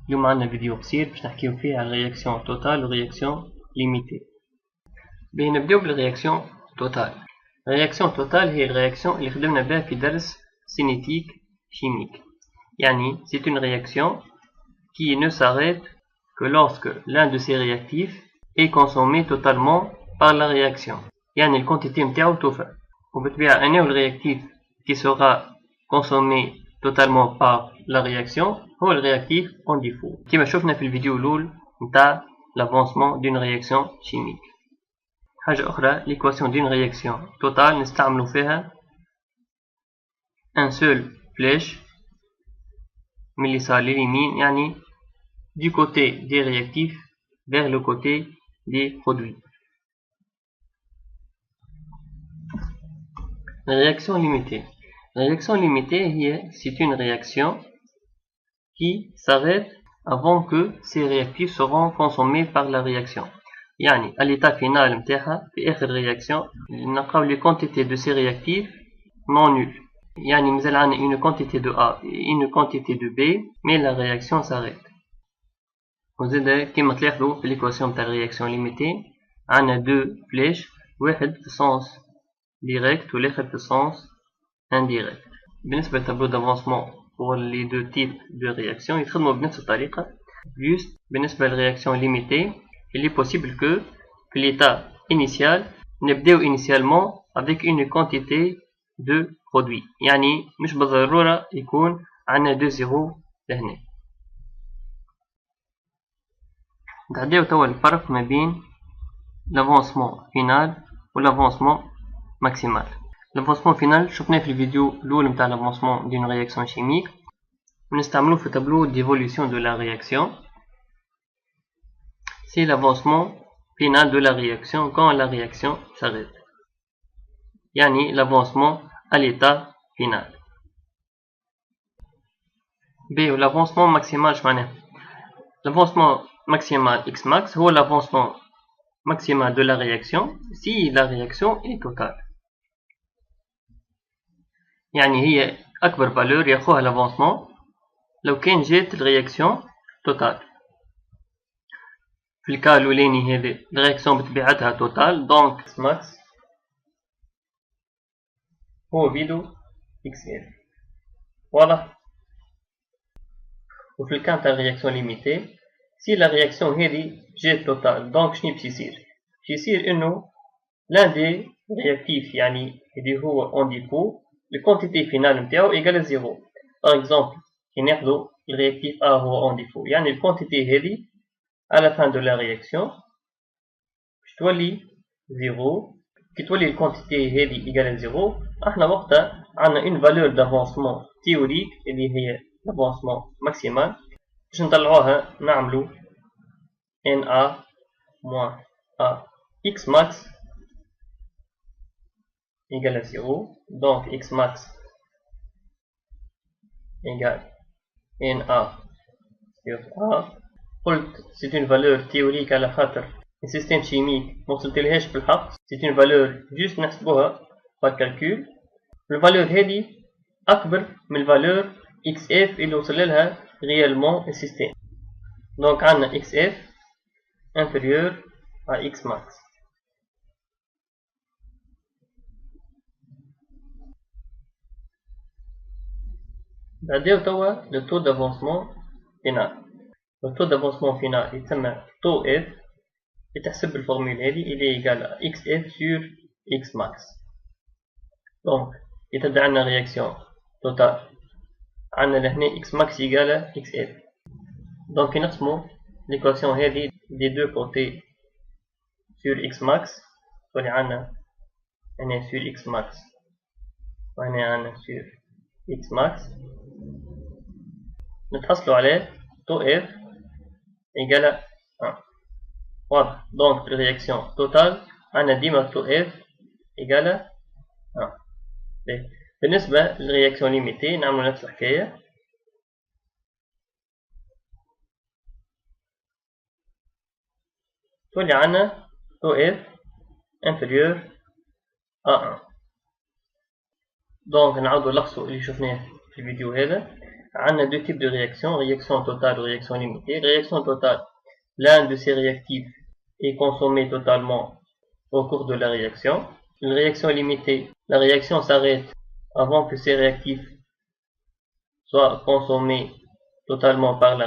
اليوم عندنا فيديو قصير باش نحكيو فيه على الرياكسيون توتال ورياكسيون ليميتي. نبداو بالرياكسيون توتال. الرياكسيون توتال هي الرياكسيون اللي خدمنا بها في درس سينيتيك chimique. Yani, c'est une réaction qui ne s'arrête que lorsque l'un de ces réactifs est consommé totalement par la réaction. Yani, la quantité متاعو توفى. وبالطبيعة أنه الرياكتيف qui sera consommé totalement par la réaction هو الرياكتيف en défaut. كما شفنا في الفيديو الأول نتاع l'avancement d'une réaction chimique. حاجة أخرى l'équation d'une réaction totale نستعملوا فيها un seul flèche من اليسار لليمين يعني du côté des réactifs vers le côté des produits. La réaction limitée. La réaction limitée, c'est une réaction qui s'arrête avant que ces réactifs seront consommés par la réaction. يعني à l'état final متاعها في آخر réaction نلقاو les quantités de ces réactifs non nulles. يعني مازال عندنا une quantité de A et une quantité de B mais la réaction s'arrête. وزيدا كما تلاحظوا في l'équation نتاع الرياكسيون limitée عندنا deux flèches واحد في sens direct والآخر في sens indirect. بالنسبة للtableau d'avancement pour les deux types de réactions يخدموا بنفس الطريقة. Juste بالنسبة للرياكسيون limitée il est possible que في l'état initial نبداو initialement avec une quantité de produit. يعني مش بالضرورة يكون عندنا deux zéros لهنا. نتعداو توا الفرق ما بين l'avancement final و l'avancement maximal. L'avancement final شفناه في الفيديو الأول متاع l'avancement d'une réaction chimique ونستعملوه في tableau d'évolution de la réaction. C'est l'avancement final de la réaction quand la réaction s'arrête. يعني l'avancement à l'état final. B. L'avancement maximal شمعناه؟ L'avancement maximal x max هو l'avancement maximal de la réaction si la réaction est totale. يعني هي أكبر valeur ياخوها l'avancement لو كان جات الرياكسيون توتال. في الكا الأولاني هذا الرياكسيون بطبيعتها توتال دونك x max هو فيدو xf. واضح؟ وفي الكا تاع الرياكسيون ليميتي si la réaction هذه جات توتال دونك شنو باش يصير؟ باش يصير انه l'un des réactifs يعني اللي هو en défaut la quantité finale نتاعو égale 0. par exemple كي ناخذوا الرياكتيف A هو en défaut يعني الكونتيتي هذه à la fin de la réaction باش تولي 0. كي تولي الكونتيتي هذه égale 0 احنا وقتها عندنا une valeur d'avancement théorique اللي هي l'avancement maximal باش نطلعوها نعملوا NA moins A x max égale à 0. Donc x max égale NA sur A. C'est une valeur théorique على خاطر السيستم شيميك موصلتلهاش بالحق. C'est une valeur juste نحسبوها par calcul. الفالور هذه أكبر من الفالور xf اللي وصل لها réellement السيستم. Donc عندنا xf inférieur à x max. بعدين توا le taux d'avancement final. Le taux d'avancement final يتسمى taux f يتحسب بالفورمول هذه اللي égal à xf sur x max. Donc يتبدا عندنا réaction totale عندنا لهنا x max égal à xf. Donc نقسموا l'équation هذه des deux côtés sur x max تولي عندنا هنا sur x max وهنا عندنا sur x max نتحصلوا على taux f égale à 1. واضح. donc الرياكسيون توتال عندنا ديما taux f égale à 1. بالنسبة للرياكسيون ليميتي نعملوا نفس الحكاية. تولي عندنا taux f inférieur à 1. donc نعاودوا نلخصوا اللي شفناه في الفيديو هذا. on a deux types de réactions, réaction totale ou réaction limitée. Réaction totale, l'un de ces réactifs est consommé totalement au cours de la réaction. Une réaction limitée, la réaction s'arrête avant que ces réactifs soient consommés totalement par la